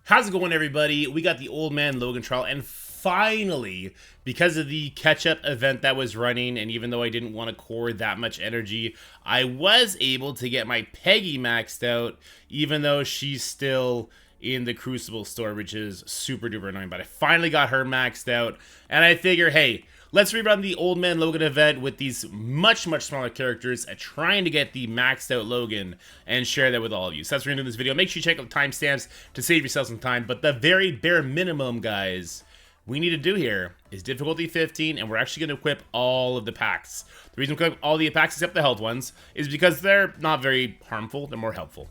How's it going, everybody? We got the Old Man Logan trial, and finally, because of the catch-up event that was running, and even though I didn't want to core that much energy, I was able to get my Peggy maxed out, even though she's still in the Crucible store, which is super duper annoying. But I finally got her maxed out, and I figure, hey, let's rerun the Old Man Logan event with these much smaller characters, trying to get the maxed out Logan and share that with all of you. So that's what we're going to do in this video. Make sure you check out the timestamps to save yourself some time. But the very bare minimum, guys, we need to do here is difficulty 15, and we're actually going to equip all of the packs. The reason we equip all the packs except the health ones is because they're not very harmful, they're more helpful.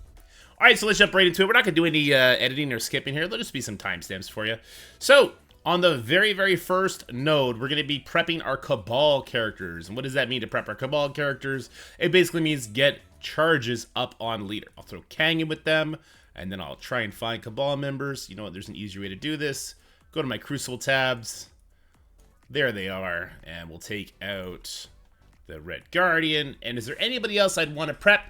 Alright, so let's jump right into it. We're not going to do any editing or skipping here. There'll just be some timestamps for you. So, on the very first node, we're going to be prepping our Cabal characters. And what does that mean to prep our Cabal characters? It basically means get charges up on leader. I'll throw Kang in with them, and then I'll try and find Cabal members. You know what, there's an easier way to do this. Go to my Crucible tabs. There they are. And we'll take out the Red Guardian. And is there anybody else I'd want to prep?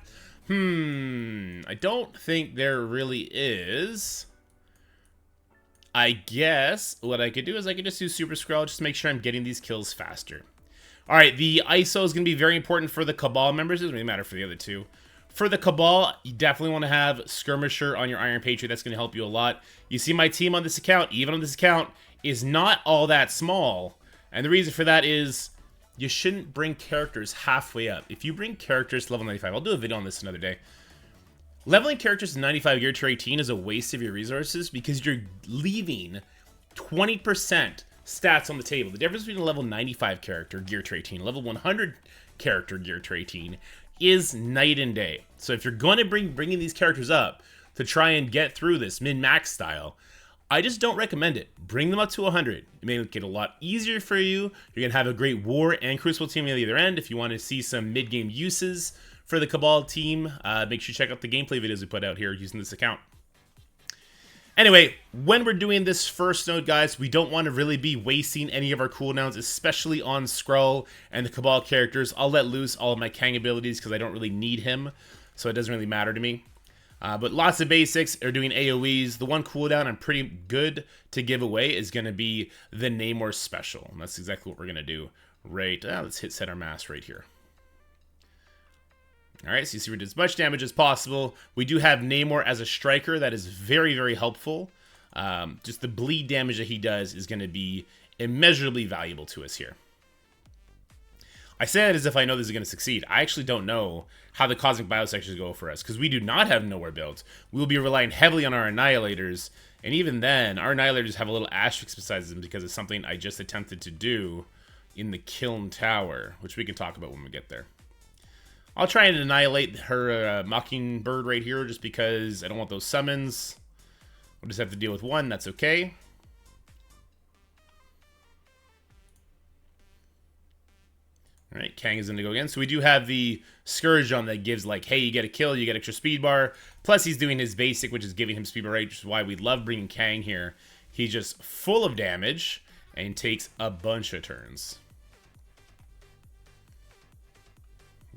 I don't think there really is. I guess what I could do is I could just do Super Skrull just to make sure I'm getting these kills faster. Alright, the ISO is going to be very important for the Cabal members. It doesn't really matter for the other two. For the Cabal, you definitely want to have Skirmisher on your Iron Patriot. That's going to help you a lot. You see my team on this account, even on this account, is not all that small. And the reason for that is you shouldn't bring characters halfway up. If you bring characters to level 95, I'll do a video on this another day. Leveling characters to 95 gear to 18 is a waste of your resources because you're leaving 20% stats on the table. The difference between a level 95 character gear to 18 and level 100 character gear to 18 is night and day. So if you're going to bringing these characters up to try and get through this min-max style, I just don't recommend it. Bring them up to 100. It may make it a lot easier for you. You're going to have a great War and Crucible team on the other end. If you want to see some mid-game uses for the Cabal team, make sure you check out the gameplay videos we put out here using this account. Anyway, when we're doing this first node, guys, we don't want to really be wasting any of our cooldowns, especially on Skrull and the Cabal characters. I'll let loose all of my Kang abilities because I don't really need him, so it doesn't really matter to me. But lots of basics are doing AoEs. The one cooldown I'm pretty good to give away is going to be the Namor special. And that's exactly what we're going to do. Right, let's hit set our mass right here. Alright, so you see we did as much damage as possible. We do have Namor as a striker. That is very helpful. Just the bleed damage that he does is going to be immeasurably valuable to us here. I say that as if I know this is going to succeed. I actually don't know how the Cosmic Biosectors go for us, because we do not have Nowhere built. We'll be relying heavily on our Annihilators, and even then, our Annihilators have a little asterisk beside them because it's something I just attempted to do in the Kiln Tower, which we can talk about when we get there. I'll try and annihilate her Mockingbird right here, just because I don't want those summons. We'll just have to deal with one, that's okay. Alright, Kang is going to go again. So we do have the Scourge on that gives, like, hey, you get a kill, you get extra speed bar. Plus he's doing his basic, which is giving him speed bar rate, which is why we love bringing Kang here. He's just full of damage and takes a bunch of turns.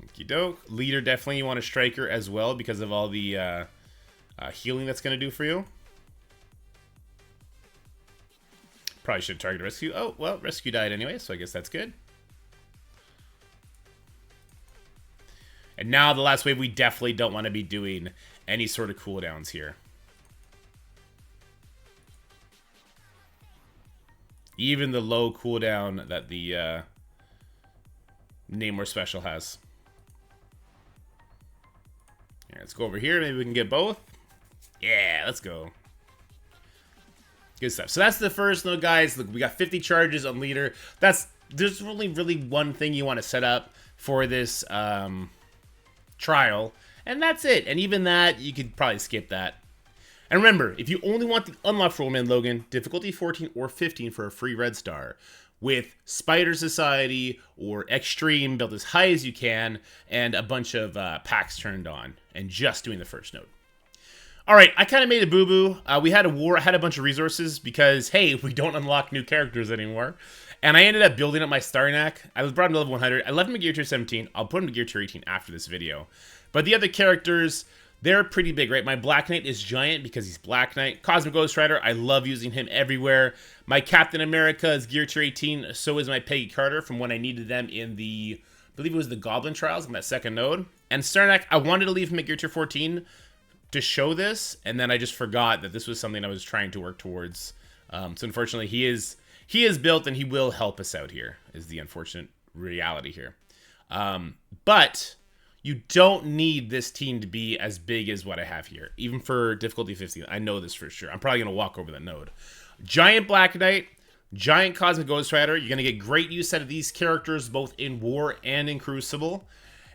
Okie doke. Leader, definitely you want a striker as well because of all the healing that's going to do for you. Probably should target Rescue. Oh, well, Rescue died anyway, so I guess that's good. And now the last wave, we definitely don't want to be doing any sort of cooldowns here. Even the low cooldown that the Namor special has. Here, let's go over here. Maybe we can get both. Yeah, let's go. Good stuff. So that's the first node, guys. Look, we got 50 charges on leader. There's really one thing you want to set up for this trial, and that's it. And even that, you could probably skip that. And remember, if you only want the unlocked for Old Man Logan, difficulty 14 or 15 for a free red star, with Spider Society or Extreme built as high as you can, and a bunch of packs turned on, and just doing the first node. Alright, I kind of made a boo-boo. We had a war, I had a bunch of resources because, hey, we don't unlock new characters anymore. And I ended up building up my Starnak. I brought him to level 100. I left him at gear tier 17. I'll put him to gear tier 18 after this video. But the other characters, they're pretty big, right? My Black Knight is giant because he's Black Knight. Cosmic Ghost Rider, I love using him everywhere. My Captain America is gear tier 18. So is my Peggy Carter from when I needed them in the, I believe it was the Goblin Trials in that second node. And Starnak, I wanted to leave him at gear tier 14 to show this, and then I just forgot that this was something I was trying to work towards. So unfortunately, he is built, and he will help us out here, is the unfortunate reality here. But you don't need this team to be as big as what I have here, even for difficulty 15. I know this for sure. I'm probably going to walk over the node. Giant Black Knight, Giant Cosmic Ghost Rider. You're going to get great use out of these characters, both in War and in Crucible.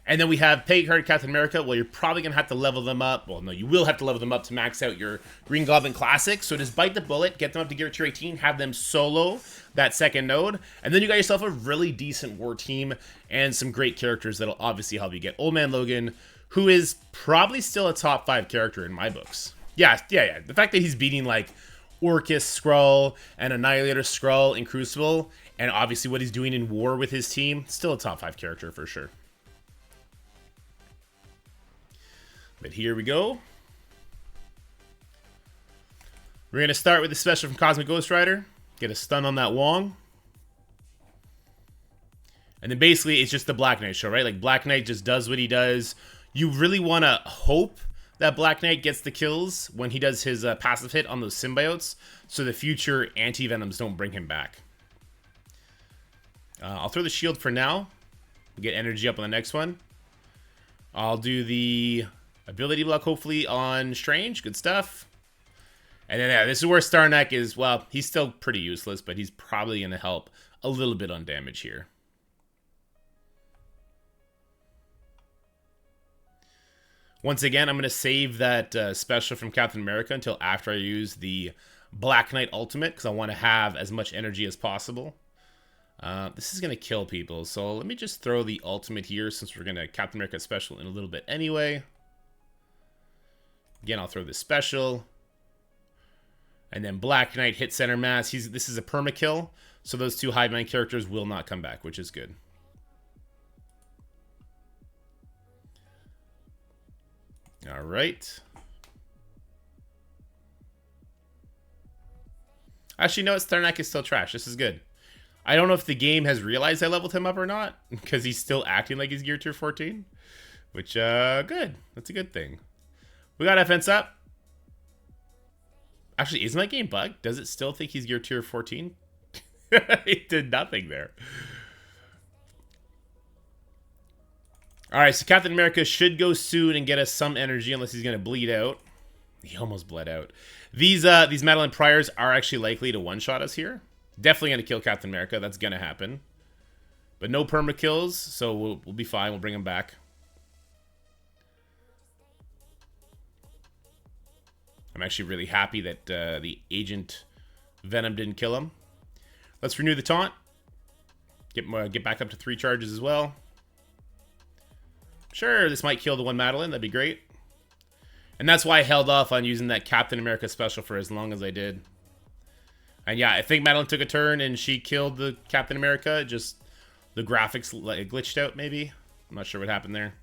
And then we have Peggy Carter, Captain America. Well, you're probably going to have to level them up. Well, no, you will have to level them up to max out your Green Goblin Classic. So just bite the bullet, get them up to gear tier 18, have them solo that second node. And then you got yourself a really decent war team and some great characters that'll obviously help you get Old Man Logan, who is probably still a top 5 character in my books. Yeah. The fact that he's beating like Orcus Skrull and Annihilator Skrull in Crucible, and obviously what he's doing in War with his team, still a top 5 character for sure. But here we go. We're going to start with the special from Cosmic Ghost Rider. Get a stun on that Wong. And then basically it's just the Black Knight show, right? Like Black Knight just does what he does. You really want to hope that Black Knight gets the kills when he does his passive hit on those symbiotes, so the future anti-venoms don't bring him back. I'll throw the shield for now. Get energy up on the next one. I'll do the ability block, hopefully, on Strange. Good stuff. And then, yeah, this is where Starnak is, well, he's still pretty useless, but he's probably going to help a little bit on damage here. Once again, I'm going to save that special from Captain America until after I use the Black Knight Ultimate, because I want to have as much energy as possible. This is going to kill people, so let me just throw the Ultimate here, since we're going to Captain America special in a little bit anyway. Again, I'll throw this special. And then Black Knight hit center mass. This is a permakill, so those two Hive Mind characters will not come back, which is good. All right. Actually, no, Starnak is still trash. This is good. I don't know if the game has realized I leveled him up or not, because he's still acting like he's gear tier 14. Which, good. That's a good thing. We got offense up. Actually, is my game bugged? Does it still think he's gear tier 14? It did nothing there. Alright, so Captain America should go soon and get us some energy, unless he's going to bleed out. He almost bled out. These Madeline Priors are actually likely to one-shot us here. Definitely going to kill Captain America. That's going to happen. But no perma kills, so we'll be fine. We'll bring him back. I'm actually really happy that the Agent Venom didn't kill him. Let's renew the taunt. Get back up to 3 charges as well. Sure, this might kill the one Madeline. That'd be great. And that's why I held off on using that Captain America special for as long as I did. And yeah, I think Madeline took a turn and she killed the Captain America. Just the graphics glitched out, maybe. I'm not sure what happened there.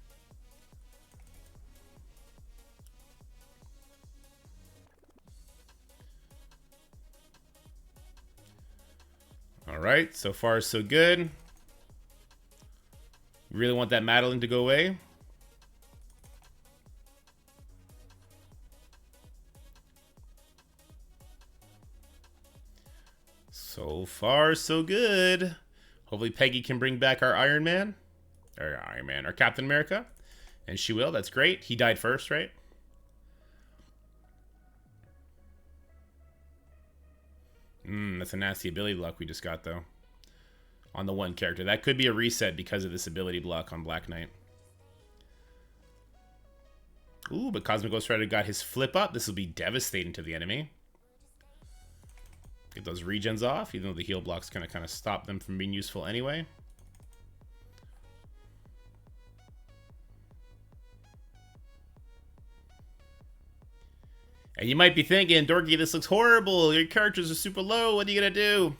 Alright, so far so good. Really want that Madeline to go away. So far so good. Hopefully Peggy can bring back our Iron Man. Our Captain America. And she will, that's great. He died first, right? That's a nasty ability block we just got, though. On the one character. That could be a reset because of this ability block on Black Knight. Ooh, but Cosmic Ghost Rider got his flip up. This will be devastating to the enemy. Get those regens off, even though the heal block's gonna kind of stop them from being useful anyway. And you might be thinking, Dorky, this looks horrible. Your characters are super low. What are you going to do?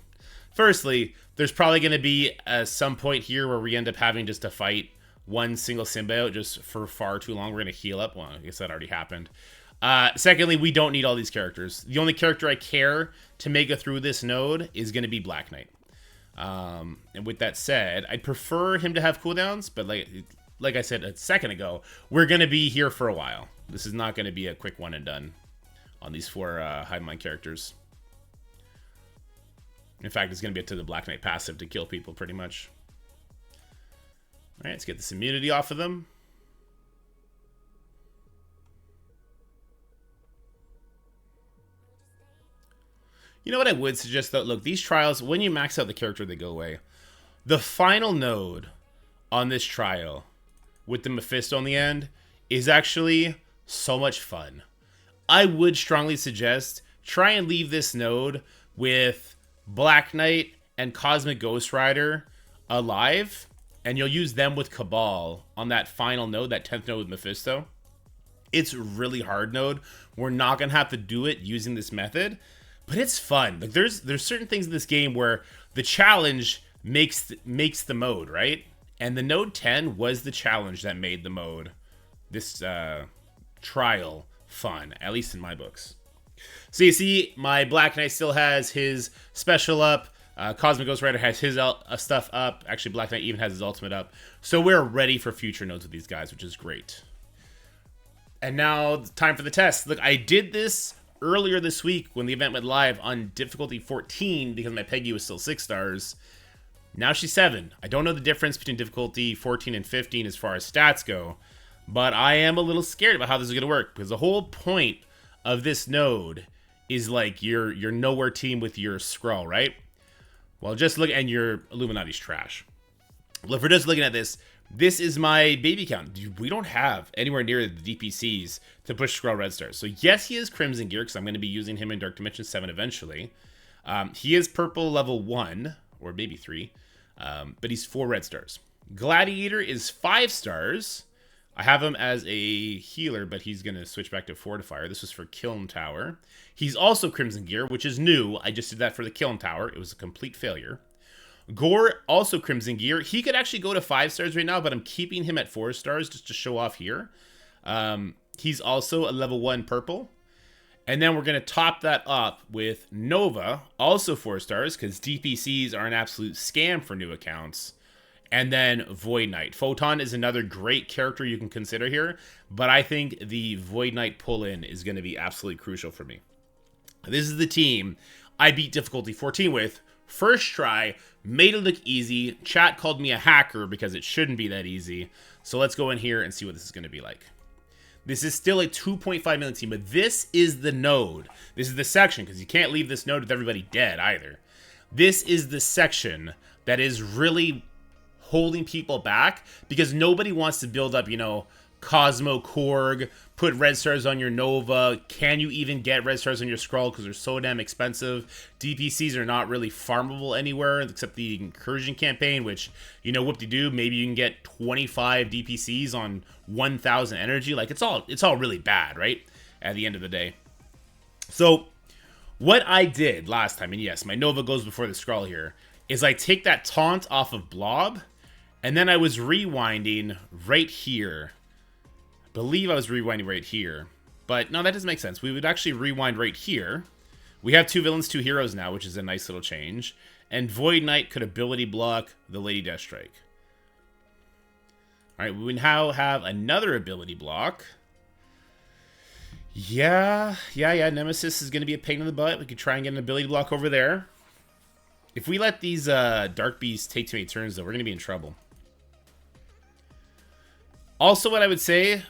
Firstly, there's probably going to be some point here where we end up having just to fight one single symbiote just for far too long. We're going to heal up. Well, I guess that already happened. Secondly, we don't need all these characters. The only character I care to make it through this node is going to be Black Knight. And with that said, I'd prefer him to have cooldowns, but like I said a second ago, we're going to be here for a while. This is not going to be a quick one and done on these 4 Hive Mind characters. In fact, it's going to be up to the Black Knight passive to kill people, pretty much. Alright, let's get this immunity off of them. You know what I would suggest, though? Look, these trials, when you max out the character, they go away. The final node on this trial, with the Mephisto on the end, is actually so much fun. I would strongly suggest try and leave this node with Black Knight and Cosmic Ghost Rider alive, and you'll use them with Cabal on that final node, that 10th node with Mephisto. It's really hard node. We're not going to have to do it using this method, but it's fun. Like there's certain things in this game where the challenge makes the mode, right? And the node 10 was the challenge that made the mode, this trial, fun, at least in my books. So you see, my Black Knight still has his special up. Cosmic Ghost Rider has his stuff up. Actually, Black Knight even has his ultimate up. So we're ready for future nodes with these guys, which is great. And now, time for the test. Look, I did this earlier this week when the event went live on difficulty 14 because my Peggy was still 6 stars. Now she's 7. I don't know the difference between difficulty 14 and 15 as far as stats go, but I am a little scared about how this is going to work because the whole point of this node is like your nowhere team with your Skrull, right? Well, just look, and your Illuminati's trash. Well, if we're just looking at this, this is my baby count. We don't have anywhere near the DPCs to push Skrull Red Stars. So yes, he is Crimson Gear because I'm going to be using him in Dark Dimension 7 eventually. He is purple level 1, or maybe 3, but he's 4 Red Stars. Gladiator is 5 stars. I have him as a healer, but he's going to switch back to Fortifier. This was for Kiln Tower. He's also Crimson Gear, which is new. I just did that for the Kiln Tower. It was a complete failure. Gore, also Crimson Gear. He could actually go to 5 stars right now, but I'm keeping him at 4 stars just to show off here. He's also a level 1 purple. And then we're going to top that up with Nova, also 4 stars, because DPCs are an absolute scam for new accounts. And then Void Knight. Photon is another great character you can consider here, but I think the Void Knight pull-in is going to be absolutely crucial for me. This is the team I beat difficulty 14 with. First try, made it look easy. Chat called me a hacker because it shouldn't be that easy. So let's go in here and see what this is going to be like. This is still a 2.5 million team, but this is the node. This is the section, because you can't leave this node with everybody dead either. This is the section that is really holding people back because nobody wants to build up, you know, Cosmo Korg, put red stars on your Nova. Can you even get red stars on your Skrull because they're so damn expensive? DPCs are not really farmable anywhere except the incursion campaign, which, you know, whoop-de-doo, maybe you can get 25 DPCs on 1,000 energy. Like, it's all really bad, right? At the end of the day. So what I did last time, and yes, my Nova goes before the Skrull here, is I take that taunt off of Blob, and then I was rewinding right here. I believe I was rewinding right here. But no, that doesn't make sense. We would actually rewind right here. We have 2 villains, 2 heroes now, which is a nice little change. And Void Knight could ability block the Lady Deathstrike. Alright, we now have another ability block. Yeah, Nemesis is going to be a pain in the butt. We could try and get an ability block over there. If we let these Dark Beasts take too many turns, though, we're going to be in trouble. Also, what I would say,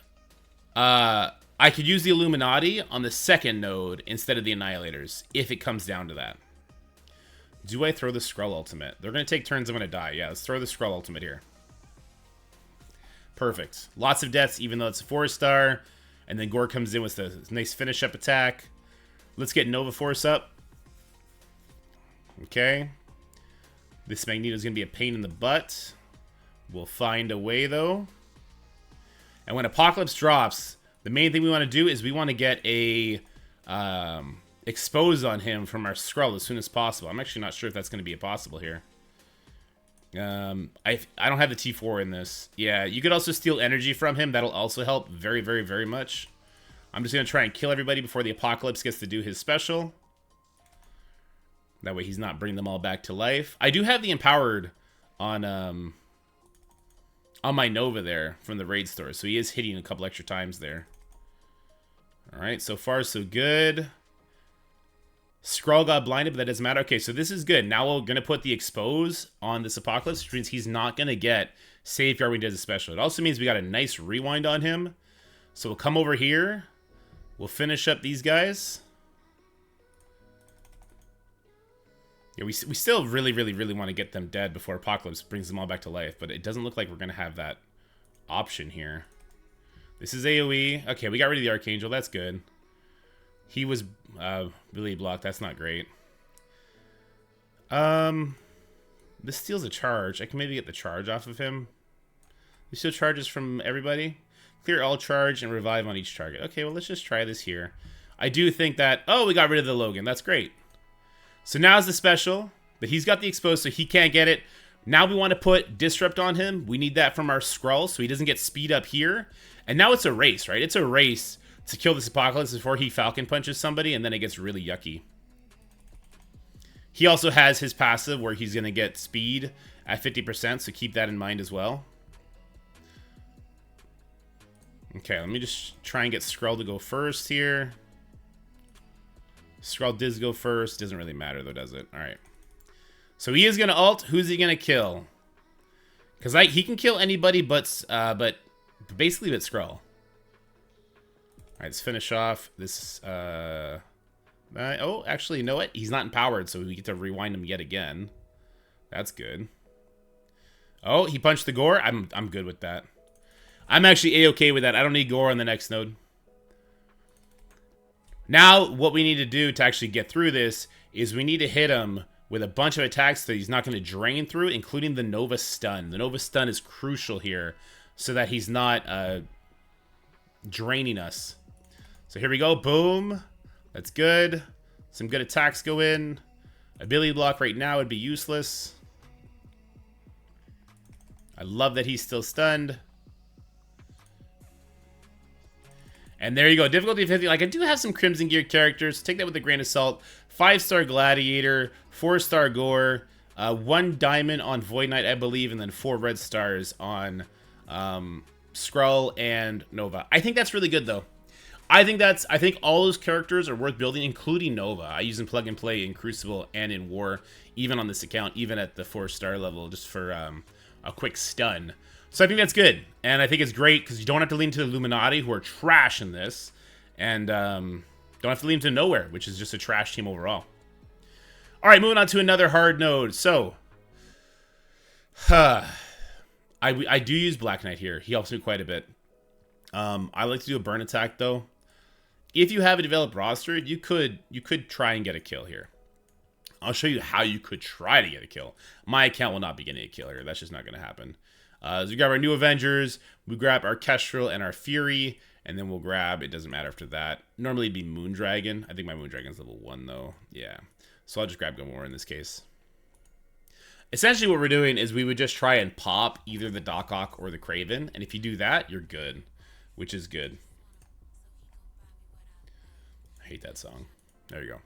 I could use the Illuminati on the second node instead of the Annihilators, if it comes down to that. Do I throw the Skrull ultimate? They're going to take turns, I'm going to die. Yeah, let's throw the Skrull ultimate here. Perfect. Lots of deaths, even though it's a 4-star. And then Gore comes in with a nice finish-up attack. Let's get Nova Force up. Okay. This Magneto is going to be a pain in the butt. We'll find a way, though. And when Apocalypse drops, the main thing we want to do is we want to get a expose on him from our Skrull as soon as possible. I'm actually not sure if that's going to be possible here. I don't have the T4 in this. Yeah, you could also steal energy from him. That'll also help very, very, very much. I'm just going to try and kill everybody before the Apocalypse gets to do his special. That way he's not bringing them all back to life. I do have the Empowered on my Nova there from the raid store. So he is hitting a couple extra times there. Alright, so far so good. Skrull got blinded, but that doesn't matter. Okay, so this is good. Now we're going to put the Expose on this Apocalypse, which means he's not going to get Safeguard when he does a special. It also means we got a nice rewind on him. So we'll come over here. We'll finish up these guys. Yeah, we still really, really, really want to get them dead before Apocalypse brings them all back to life, but it doesn't look like we're going to have that option here. This is AoE. Okay, we got rid of the Archangel. That's good. He was really blocked. That's not great. This steals a charge. I can maybe get the charge off of him. He steal charges from everybody. Clear all charge and revive on each target. Okay, well, let's just try this here. I do think that... Oh, we got rid of the Logan. That's great. So now's the special. But he's got the Exposed, so he can't get it. Now we want to put Disrupt on him. We need that from our Skrull, so he doesn't get speed up here. And now it's a race, right? It's a race to kill this Apocalypse before he Falcon Punches somebody, and then it gets really yucky. He also has his passive where he's going to get speed at 50%, so keep that in mind as well. Okay, let me just try and get Skrull to go first here. Skrull does go first. Doesn't really matter, though, does it? All right. So he is going to ult. Who's he going to kill? Because he can kill anybody but basically but Skrull. All right, let's finish off this. Oh, actually, you know what? He's not empowered, so we get to rewind him yet again. That's good. Oh, he punched the Gore. I'm good with that. I'm actually A-okay with that. I don't need Gore on the next node. Now, what we need to do to actually get through this is we need to hit him with a bunch of attacks that he's not going to drain through, including the Nova Stun. The Nova Stun is crucial here so that he's not draining us. So here we go. Boom. That's good. Some good attacks go in. Ability block right now would be useless. I love that he's still stunned. And there you go. Difficulty 50. Like, I do have some Crimson Gear characters. Take that with a grain of salt. 5-star Gladiator. 4-star Gore. 1 diamond on Void Knight, I believe. And then 4 red stars on Skrull and Nova. I think that's really good, though. I think all those characters are worth building, including Nova. I use them plug and play in Crucible and in War, even on this account, even at the 4-star level, just for a quick stun. So I think that's good, and I think it's great because you don't have to lean to the Illuminati, who are trash in this, and don't have to lean to Nowhere, which is just a trash team overall. All right, moving on to another hard node. So, I do use Black Knight here. He helps me quite a bit. I like to do a burn attack though. If you have a developed roster, you could try and get a kill here. I'll show you how you could try to get a kill. My account will not be getting a kill here. That's just not going to happen. So we grab our new Avengers, we grab our Kestrel and our Fury, and then we'll grab, it doesn't matter after that. Normally it'd be Moondragon. I think my Moondragon's level 1 though. Yeah. So I'll just grab Gamora in this case. Essentially what we're doing is we would just try and pop either the Doc Ock or the Kraven, and if you do that, you're good. Which is good. I hate that song. There you go.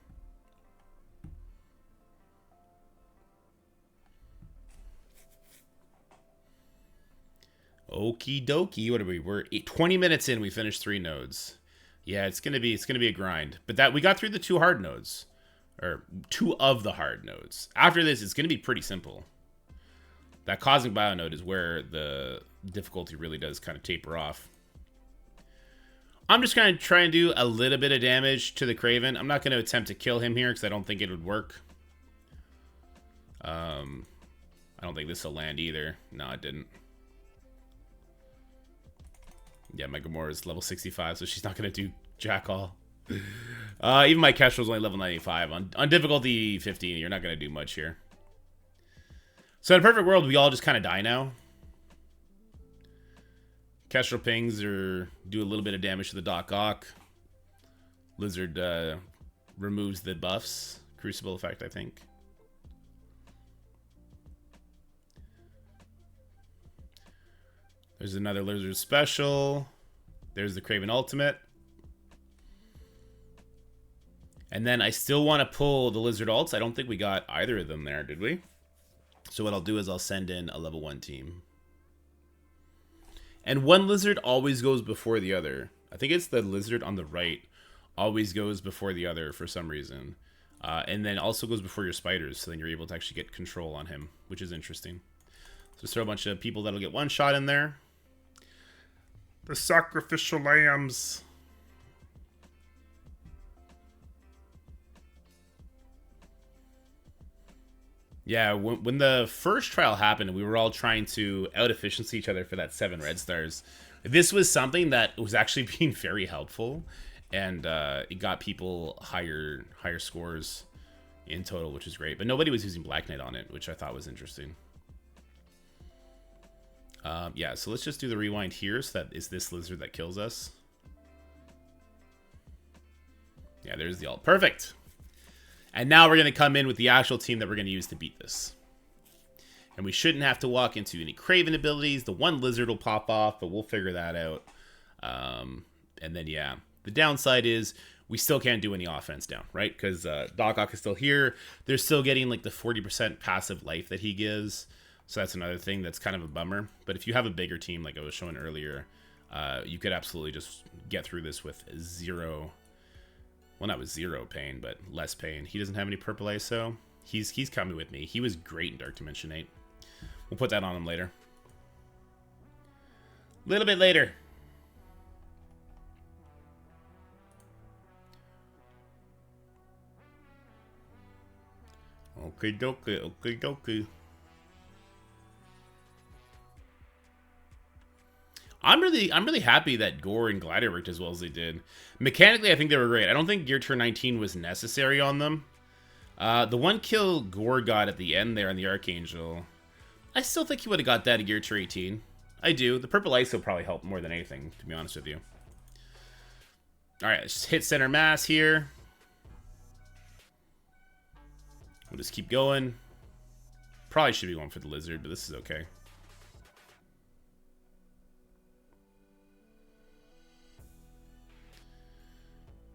Okie dokie. What are we? We're 20 minutes in. We finished 3 nodes. Yeah, it's gonna be a grind. But that we got through the 2 hard nodes, or 2 of the hard nodes. After this, it's gonna be pretty simple. That Cosmic Bio node is where the difficulty really does kind of taper off. I'm just going to try and do a little bit of damage to the Kraven. I'm not going to attempt to kill him here because I don't think it would work. I don't think this will land either. No, it didn't. Yeah, my Gamora is level 65, so she's not going to do jack all. Even my Kestrel's only level 95. On difficulty 15, you're not going to do much here. So in a perfect world, we all just kind of die now. Kestrel pings or do a little bit of damage to the Doc Ock. Lizard removes the buffs. Crucible effect, I think. There's another lizard special. There's the Craven Ultimate. And then I still want to pull the lizard ults. I don't think we got either of them there, did we? So what I'll do is I'll send in a level 1 team. And one lizard always goes before the other. I think it's the lizard on the right always goes before the other for some reason. And then also goes before your spiders, so then you're able to actually get control on him, which is interesting. So just throw a bunch of people that'll get one shot in there. The sacrificial lambs. Yeah, when the first trial happened, we were all trying to out-efficiency each other for that 7 red stars. This was something that was actually being very helpful, and it got people higher scores in total, which is great. But nobody was using Black Knight on it, which I thought was interesting. Yeah, so let's just do the rewind here. So that is this lizard that kills us. Yeah, there's the ult. Perfect. And now we're going to come in with the actual team that we're going to use to beat this. And we shouldn't have to walk into any Craven abilities. The one lizard will pop off, but we'll figure that out. And then, yeah. The downside is we still can't do any offense down, right? Because Doc Ock is still here. They're still getting like the 40% passive life that he gives. So that's another thing that's kind of a bummer. But if you have a bigger team, like I was showing earlier, you could absolutely just get through this with zero... Well, not with zero pain, but less pain. He doesn't have any purple ISO. He's coming with me. He was great in Dark Dimension 8. We'll put that on him later. A little bit later. Okay, dokie, okay, dokie. I'm really happy that Gore and Glider worked as well as they did. Mechanically, I think they were great. I don't think Gear Turn 19 was necessary on them. The one kill Gore got at the end there on the Archangel, I still think he would have got that at Gear Turn 18. I do. The purple ISO probably helped more than anything, to be honest with you. Alright, let's just hit center mass here. We'll just keep going. Probably should be going for the lizard, but this is okay.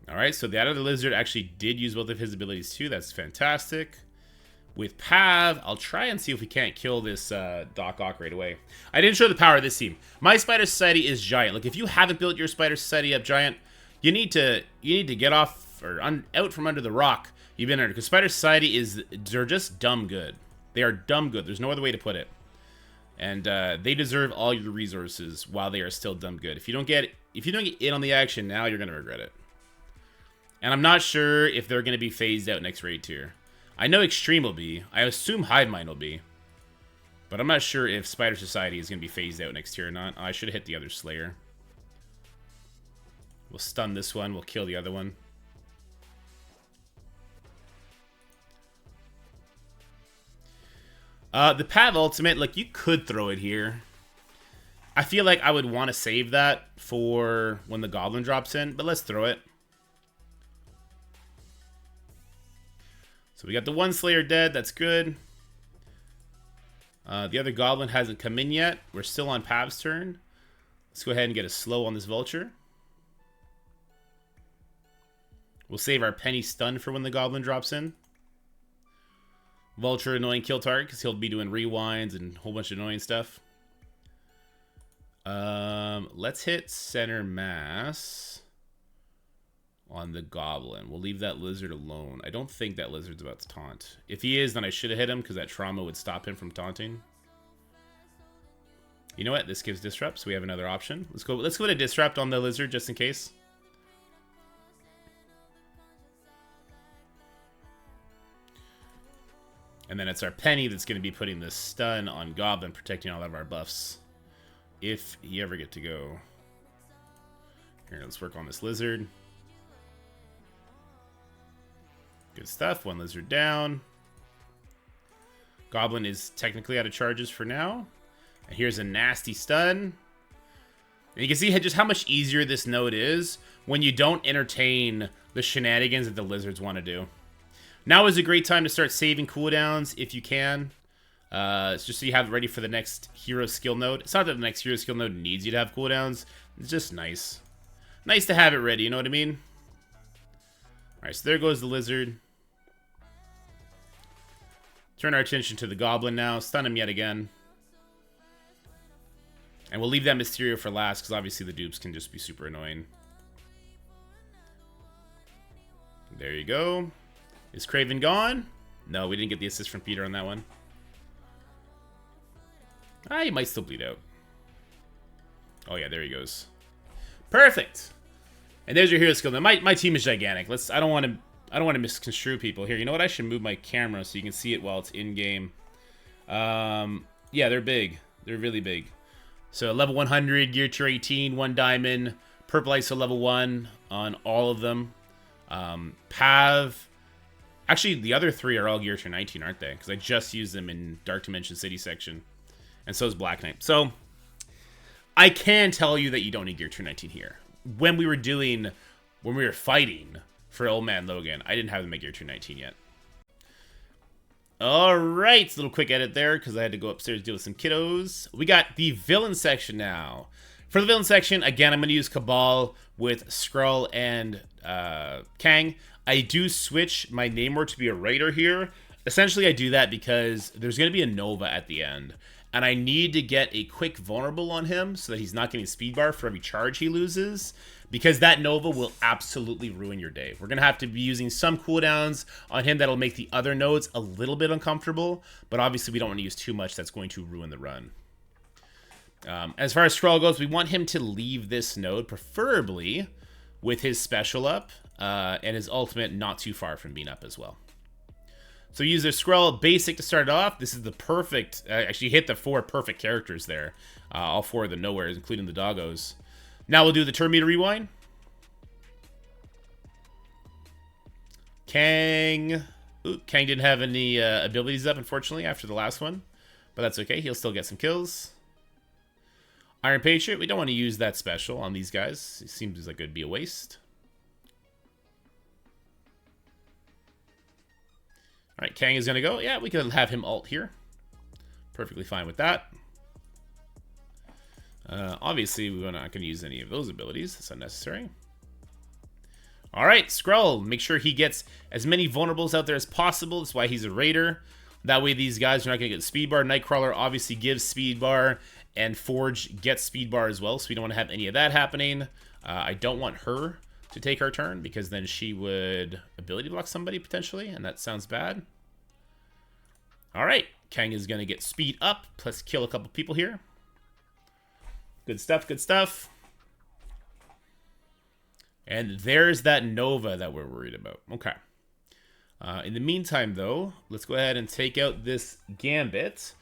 Alright, so the other lizard actually did use both of his abilities too. That's fantastic. With Pav, I'll try and see if we can't kill this Doc Ock right away. I didn't show the power of this team. My Spider Society is giant. Like, if you haven't built your Spider Society up giant, you need to get off or out from under the rock you've been under. Because Spider Society they're just dumb good. They are dumb good. There's no other way to put it. And they deserve all your resources while they are still dumb good. If you don't get in on the action now, you're gonna regret it. And I'm not sure if they're going to be phased out next raid tier. I know Extreme will be. I assume Hive Mind will be. But I'm not sure if Spider Society is going to be phased out next tier or not. I should have hit the other Slayer. We'll stun this one. We'll kill the other one. The Pav Ultimate, like, you could throw it here. I feel like I would want to save that for when the Goblin drops in, but let's throw it. So we got the one Slayer dead. That's good. The other Goblin hasn't come in yet. We're still on Pav's turn. Let's go ahead and get a slow on this Vulture. We'll save our Penny Stun for when the Goblin drops in. Vulture annoying kill target because he'll be doing rewinds and a whole bunch of annoying stuff. Let's hit center mass on the Goblin. We'll leave that lizard alone. I don't think that lizard's about to taunt. If he is, then I should have hit him because that trauma would stop him from taunting. You know what? This gives disrupt, so we have another option. Let's go to disrupt on the lizard just in case. And then it's our Penny that's going to be putting the stun on Goblin, protecting all of our buffs. If you ever get to go. Here, let's work on this lizard. Good stuff. One lizard down. Goblin is technically out of charges for now. And here's a nasty stun. And you can see just how much easier this node is when you don't entertain the shenanigans that the lizards want to do. Now is a great time to start saving cooldowns if you can. It's just so you have it ready for the next hero skill node. It's not that the next hero skill node needs you to have cooldowns. It's just nice. Nice to have it ready, you know what I mean? Alright, so there goes the lizard. Turn our attention to the goblin now. Stun him yet again. And we'll leave that Mysterio for last, because obviously the dupes can just be super annoying. There you go. Is Kraven gone? No, we didn't get the assist from Peter on that one. Ah, he might still bleed out. Oh yeah, there he goes. Perfect. And there's your hero skill. Now my team is gigantic. I don't want to misconstrue people here. You know what? I should move my camera so you can see it while it's in game. Yeah, they're big. They're really big. So level 100, gear tier 18, 1 diamond, purple ISO level 1 on all of them. Pav. Actually, the other 3 are all gear tier 19, aren't they? Because I just used them in Dark Dimension City section. And so is Black Knight. So I can tell you that you don't need gear tier 19 here. When we were fighting for Old Man Logan, I didn't have them at gear tier 19 yet. Alright, little quick edit there because I had to go upstairs to deal with some kiddos. We got the villain section now. For the villain section, again, I'm going to use Cabal with Skrull and Kang. I do switch my name word to be a Raider here. Essentially, I do that because there's going to be a Nova at the end. And I need to get a quick vulnerable on him so that he's not getting speed bar for every charge he loses. Because that Nova will absolutely ruin your day. We're going to have to be using some cooldowns on him that'll make the other nodes a little bit uncomfortable. But obviously we don't want to use too much that's going to ruin the run. As far as Skrull goes, we want him to leave this node, preferably with his special up. And his ultimate not too far from being up as well. So use their Skrull basic to start off. This is the perfect, actually hit the 4 perfect characters there. All 4 of the nowheres, including the doggos. Now we'll do the turn meter rewind. Kang. Ooh, Kang didn't have any abilities up, unfortunately, after the last one. But that's okay, he'll still get some kills. Iron Patriot, we don't want to use that special on these guys. It seems like it would be a waste. Alright, Kang is going to go. Yeah, we can have him ult here. Perfectly fine with that. Obviously, we're not going to use any of those abilities. That's unnecessary. Alright, Skrull. Make sure he gets as many vulnerables out there as possible. That's why he's a Raider. That way these guys are not going to get speed bar. Nightcrawler obviously gives speed bar. And Forge gets speed bar as well. So we don't want to have any of that happening. I don't want her to take her turn, because then she would ability block somebody potentially, and that sounds bad. Alright, Kang is going to get speed up, plus kill a couple people here. Good stuff, good stuff. And there's that Nova that we're worried about. Okay. In the meantime, though, let's go ahead and take out this Gambit.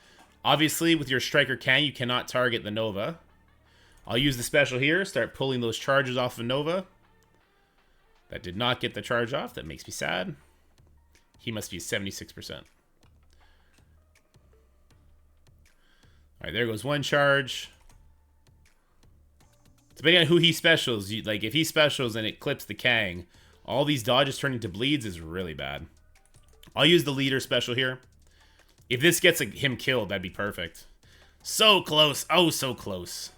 Obviously, with your Striker Kang, you cannot target the Nova. I'll use the special here, start pulling those charges off of Nova. That did not get the charge off. That makes me sad. He must be 76%. All right, there goes one charge. Depending on who he specials, like if he specials and it clips the Kang, all these dodges turn into bleeds is really bad. I'll use the leader special here. If this gets him killed, that'd be perfect. So close. Oh, so close.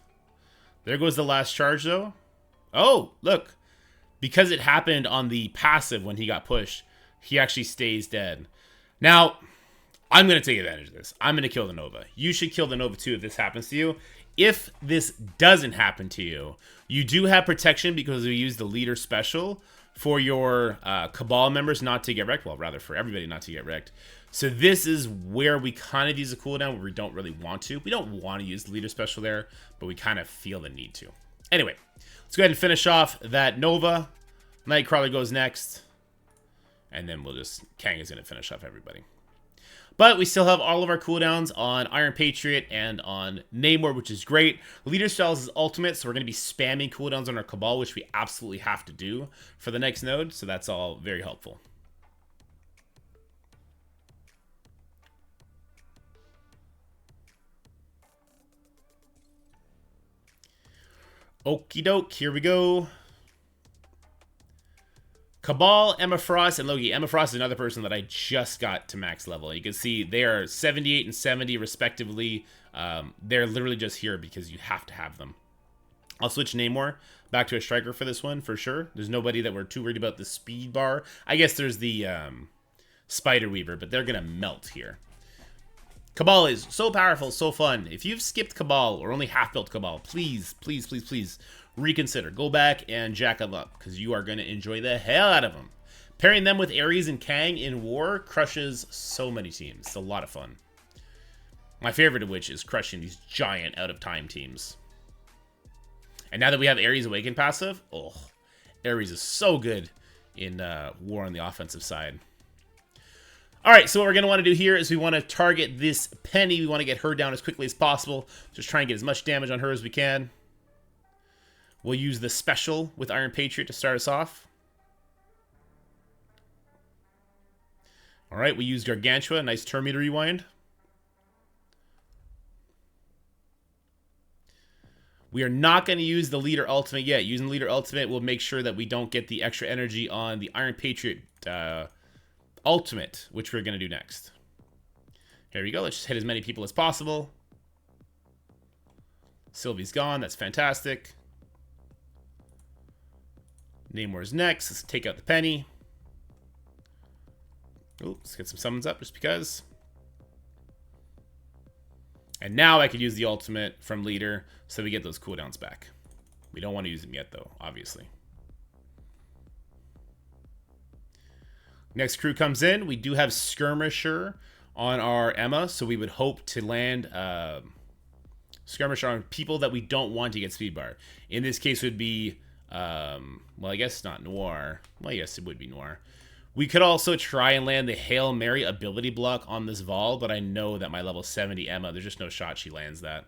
There goes the last charge, though. Oh, look. Because it happened on the passive when he got pushed, he actually stays dead. Now, I'm going to take advantage of this. I'm going to kill the Nova. You should kill the Nova too if this happens to you. If this doesn't happen to you, you do have protection because we use the leader special for your Cabal members not to get wrecked. Well, rather for everybody not to get wrecked. So this is where we kind of use a cooldown where we don't really want to. We don't want to use the leader special there, but we kind of feel the need to. Anyway, let's go ahead and finish off that Nova. Nightcrawler goes next. And then Kang is going to finish off everybody. But we still have all of our cooldowns on Iron Patriot and on Namor, which is great. Leader Styles is ultimate, so we're going to be spamming cooldowns on our Cabal, which we absolutely have to do for the next node. So that's all very helpful. Okie doke, here we go. Cabal, Emma Frost, and Loki. Emma Frost is another person that I just got to max level. You can see they are 78 and 70 respectively. They're literally just here because you have to have them. I'll switch Namor back to a striker for this one for sure. There's nobody that we're too worried about the speed bar. I guess there's the Spider Weaver, but they're gonna melt here. Cabal is so powerful, so fun. If you've skipped Cabal or only half built Cabal, please, please, please, please reconsider. Go back and jack them up because you are gonna enjoy the hell out of them. Pairing them with Ares and Kang in War crushes so many teams. It's a lot of fun. My favorite of which is crushing these giant out of time teams. And now that we have Ares Awaken passive, oh, Ares is so good in War on the offensive side. All right, so what we're going to want to do here is we want to target this Penny. We want to get her down as quickly as possible. Just try and get as much damage on her as we can. We'll use the special with Iron Patriot to start us off. All right, we use Gargantua, nice turn meter rewind. We are not going to use the Leader Ultimate yet. Using Leader Ultimate will make sure that we don't get the extra energy on the Iron Patriot Ultimate, which we're going to do next. Here we go. Let's just hit as many people as possible. Sylvie's gone. That's fantastic. Namor's next. Let's take out the Penny. Ooh, let's get some summons up just because. And now I could use the ultimate from Leader so we get those cooldowns back. We don't want to use them yet, though, obviously. Next crew comes in. We do have Skirmisher on our Emma, so we would hope to land Skirmisher on people that we don't want to get speed bar. In this case, it would be, well, I guess not Noir. Well, yes, it would be Noir. We could also try and land the Hail Mary ability block on this Vol, but I know that my level 70 Emma, there's just no shot she lands that.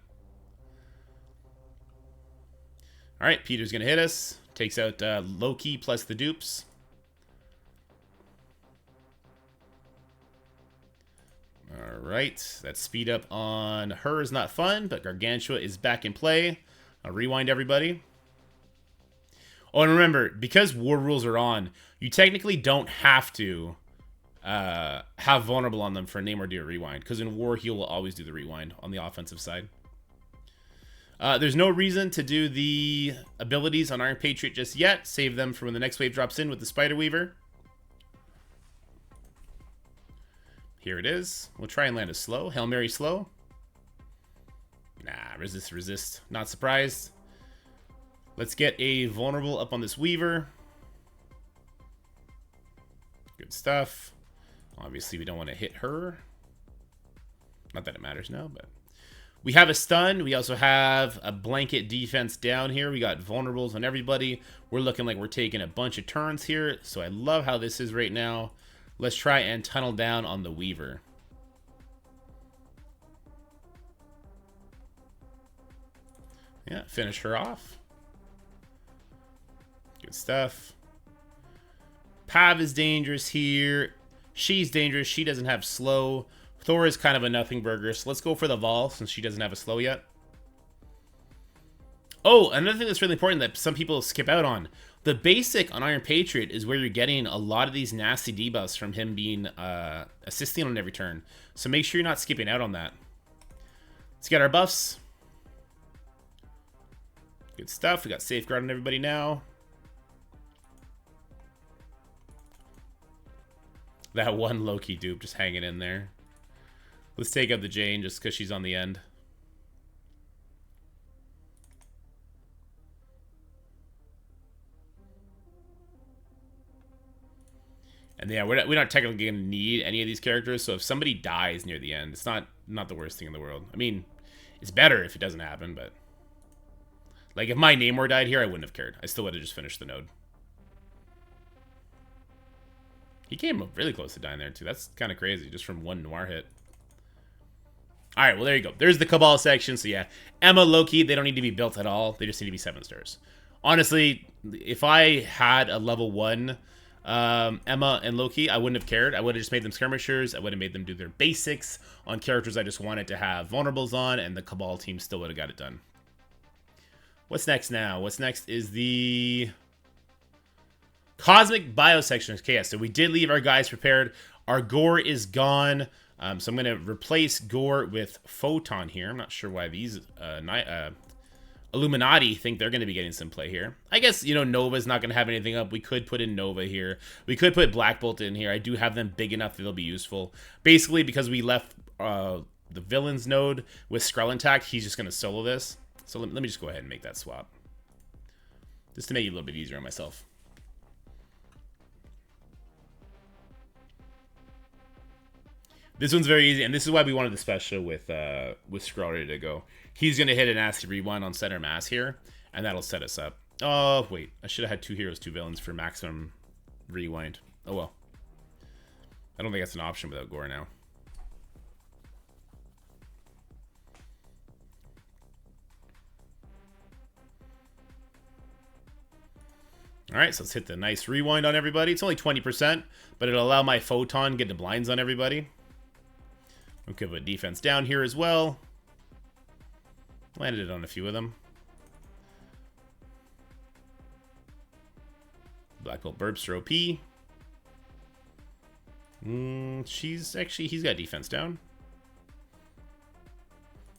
All right, Peter's going to hit us. Takes out Loki plus the dupes. All right, that speed up on her is not fun, but Gargantua is back in play. I'll rewind everybody. Oh, and remember, because war rules are on, you technically don't have to have vulnerable on them for a name or do a rewind, because in war, he will always do the rewind on the offensive side. There's no reason to do the abilities on Iron Patriot just yet. Save them for when the next wave drops in with the Spider Weaver. Here it is. We'll try and land a slow. Hail Mary slow. Nah, resist, resist. Not surprised. Let's get a vulnerable up on this Weaver. Good stuff. Obviously, we don't want to hit her. Not that it matters now, but... We have a stun. We also have a blanket defense down here. We got vulnerables on everybody. We're looking like we're taking a bunch of turns here. So I love how this is right now. Let's try and tunnel down on the Weaver. Yeah, finish her off. Good stuff. Pav is dangerous here. She's dangerous. She doesn't have slow. Thor is kind of a nothing burger, so let's go for the Vol since she doesn't have a slow yet. Oh, another thing that's really important that some people skip out on. The basic on Iron Patriot is where you're getting a lot of these nasty debuffs from him being assisting on every turn. So make sure you're not skipping out on that. Let's get our buffs. Good stuff. We got Safeguard on everybody now. That one Loki dupe just hanging in there. Let's take out the Jane just because she's on the end. And yeah, we're not technically going to need any of these characters, so if somebody dies near the end, it's not the worst thing in the world. I mean, it's better if it doesn't happen, but... Like, if my Namor died here, I wouldn't have cared. I still would have just finished the node. He came really close to dying there, too. That's kind of crazy, just from one Noir hit. Alright, well, there you go. There's the Cabal section, so yeah. Emma, Loki, they don't need to be built at all. They just need to be 7 stars. Honestly, if I had a level 1 Emma and Loki, I wouldn't have cared. I would have just made them skirmishers. I would have made them do their basics on characters I just wanted to have vulnerables on, and the Cabal team still would have got it done. What's next now? What's next is the Cosmic Biosections. Okay, yeah, so we did leave our guys prepared. Our Gore is gone. So I'm going to replace Gore with Photon here. I'm not sure why these Illuminati think they're going to be getting some play here. I guess, you know, Nova's not going to have anything up. We could put in Nova here. We could put Black Bolt in here. I do have them big enough that they'll be useful. Basically, because we left the villains node with Skrull intact, he's just going to solo this. So let me just go ahead and make that swap. Just to make it a little bit easier on myself. This one's very easy, and this is why we wanted the special with Skrull ready to go. He's going to hit an nasty rewind on center mass here, and that'll set us up. Oh, wait. I should have had 2 heroes, 2 villains for maximum rewind. Oh, well. I don't think that's an option without Gore now. Alright, so let's hit the nice rewind on everybody. It's only 20%, but it'll allow my Photon to get the blinds on everybody. We could put defense down here as well. Landed it on a few of them. Black Bolt burps are OP. He's got defense down.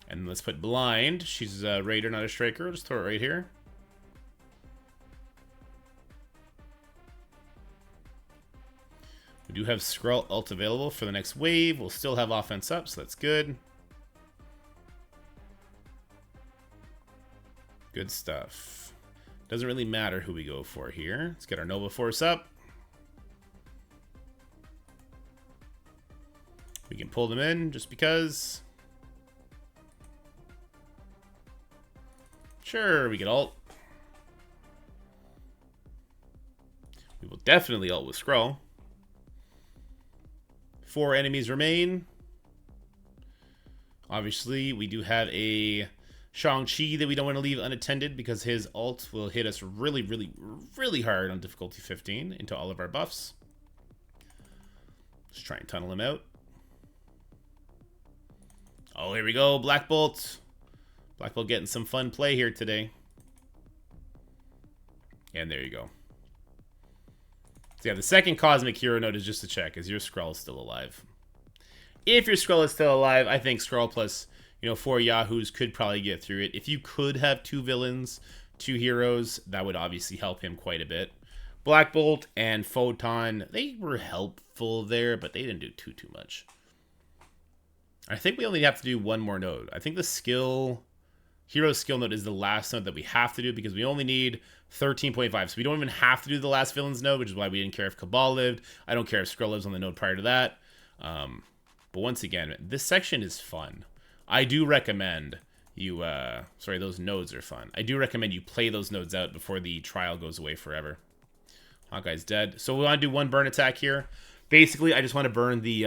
And let's put blind. She's a raider, not a striker. Just throw it right here. We do have Skrull ult available for the next wave. We'll still have offense up, so that's good. Good stuff. Doesn't really matter who we go for here. Let's get our Nova Force up. We can pull them in just because. Sure, we can ult. We will definitely ult with Skrull. 4 enemies remain. Obviously, we do have a Shang-Chi that we don't want to leave unattended because his ult will hit us really, really, really hard on difficulty 15 into all of our buffs. Let's try and tunnel him out. Oh, here we go. Black Bolt. Black Bolt getting some fun play here today. And there you go. So yeah, the second Cosmic Hero node is just to check. Is your Skrull still alive? If your Skrull is still alive, I think Skrull plus, 4 Yahoos could probably get through it. If you could have 2 villains, 2 heroes, that would obviously help him quite a bit. Black Bolt and Photon, they were helpful there, but they didn't do too much. I think we only have to do one more node. I think the hero skill node is the last node that we have to do because we only need 13.5. So we don't even have to do the last villains node, which is why we didn't care if Cabal lived. I don't care if Skrull lives on the node prior to that. But once again, this section is fun. I do recommend you, those nodes are fun. I do recommend you play those nodes out before the trial goes away forever. Hawkeye's dead. So we want to do one burn attack here. Basically, I just want to burn the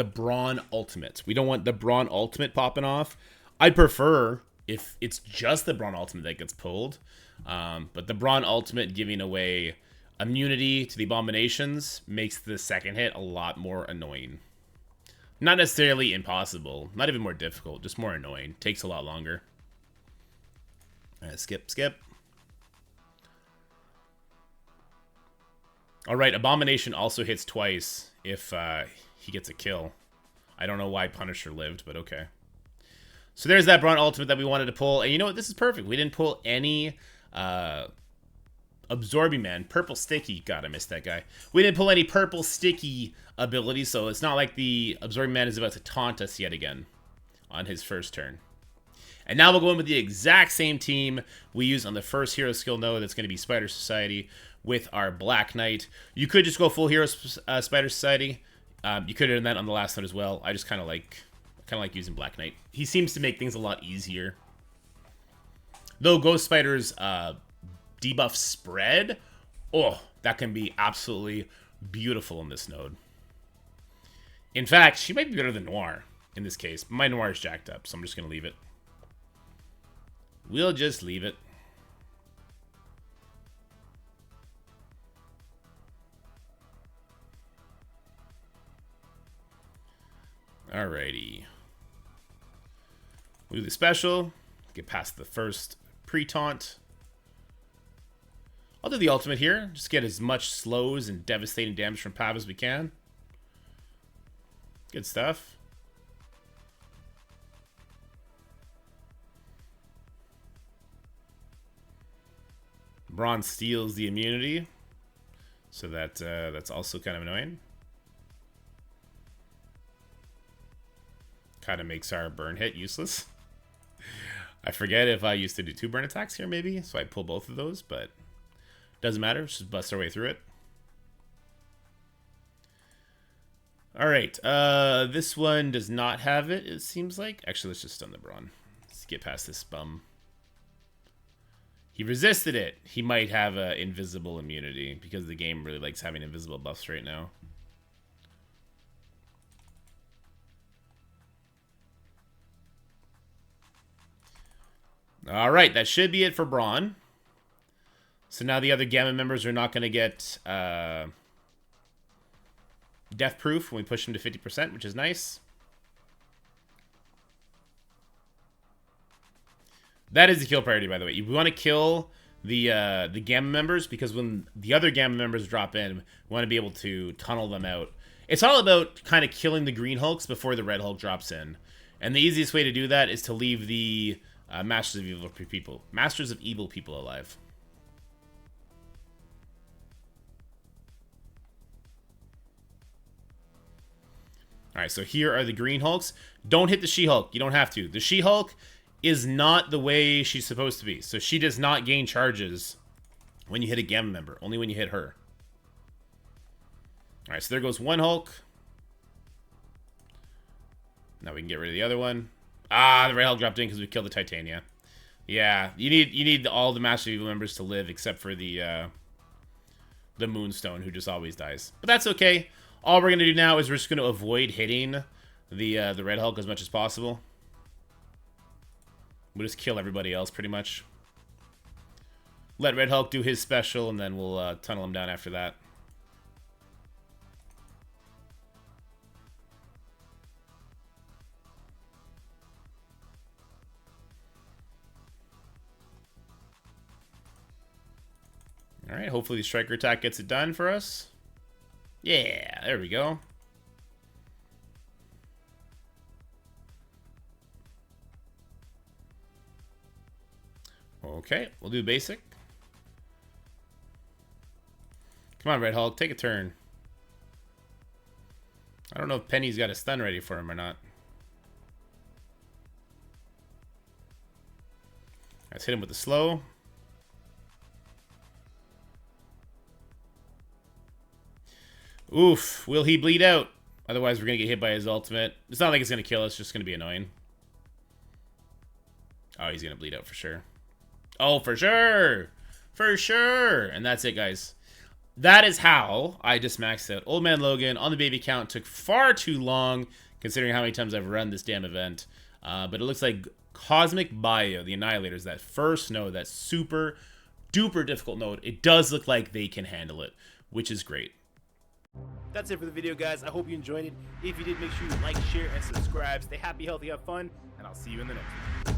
Brawn ultimate. We don't want the Brawn ultimate popping off. I'd prefer if it's just the Brawn ultimate that gets pulled. But the Brawn ultimate giving away immunity to the abominations makes the second hit a lot more annoying. Not necessarily impossible. Not even more difficult. Just more annoying. Takes a lot longer. Skip. Alright, Abomination also hits twice if he gets a kill. I don't know why Punisher lived, but okay. So there's that Brawn ultimate that we wanted to pull. And you know what? This is perfect. We didn't pull any Absorbing Man. Purple Sticky. God, I missed that guy. We didn't pull any Purple Sticky abilities, so it's not like the Absorbing Man is about to taunt us yet again on his first turn. And now we'll go in with the exact same team we used on the first hero skill node. That's going to be Spider Society with our Black Knight. You could just go full hero Spider Society. You could have done that on the last node as well. I just kind of like using Black Knight. He seems to make things a lot easier. Though Ghost Spider's debuff spread, oh, that can be absolutely beautiful in this node. In fact, she might be better than Noir in this case. My Noir is jacked up, so I'm just going to leave it. We'll just leave it. Alrighty. We'll do the special. Get past the first pre-taunt. I'll do the ultimate here. Just get as much slows and devastating damage from Pav as we can. Good stuff. Braun steals the immunity. So that's also kind of annoying. Kind of makes our burn hit useless. I forget if I used to do 2 burn attacks here maybe, so I pull both of those, but doesn't matter. Just bust our way through it. Alright, this one does not have it, it seems like. Actually, let's just stun the Braun. Let's get past this bum. He resisted it. He might have invisible immunity because the game really likes having invisible buffs right now. Alright, that should be it for Braun. So now the other Gamma members are not going to get death proof when we push them to 50%, which is nice. That is the kill priority, by the way. We want to kill the Gamma members because when the other Gamma members drop in, we want to be able to tunnel them out. It's all about kind of killing the Green Hulks before the Red Hulk drops in. And the easiest way to do that is to leave the Masters of Evil people alive. Alright, so here are the Green Hulks. Don't hit the She-Hulk. You don't have to. The She-Hulk is not the way she's supposed to be. So she does not gain charges when you hit a Gamma member. Only when you hit her. Alright, so there goes one Hulk. Now we can get rid of the other one. Ah, the Red Hulk dropped in because we killed the Titania. Yeah, you need all the Master of Evil members to live except for the Moonstone, who just always dies. But that's okay. All we're going to do now is we're just going to avoid hitting the Red Hulk as much as possible. We'll just kill everybody else, pretty much. Let Red Hulk do his special, and then we'll tunnel him down after that. Alright, hopefully the Striker attack gets it done for us. Yeah, there we go. Okay, we'll do basic. Come on, Red Hulk, take a turn. I don't know if Penny's got a stun ready for him or not. Let's hit him with the slow. Oof, will he bleed out? Otherwise, we're going to get hit by his ultimate. It's not like it's going to kill us, it's just going to be annoying. Oh, he's going to bleed out for sure. Oh, for sure! For sure! And that's it, guys. That is how I just maxed out Old Man Logan on the baby count. Took far too long, considering how many times I've run this damn event. But it looks like Cosmic Bio, the Annihilators, that first node, that super duper difficult node, it does look like they can handle it, which is great. That's it for the video, guys. I hope you enjoyed it. If you did, make sure you like, share, and subscribe. Stay happy, healthy, have fun, and I'll see you in the next one.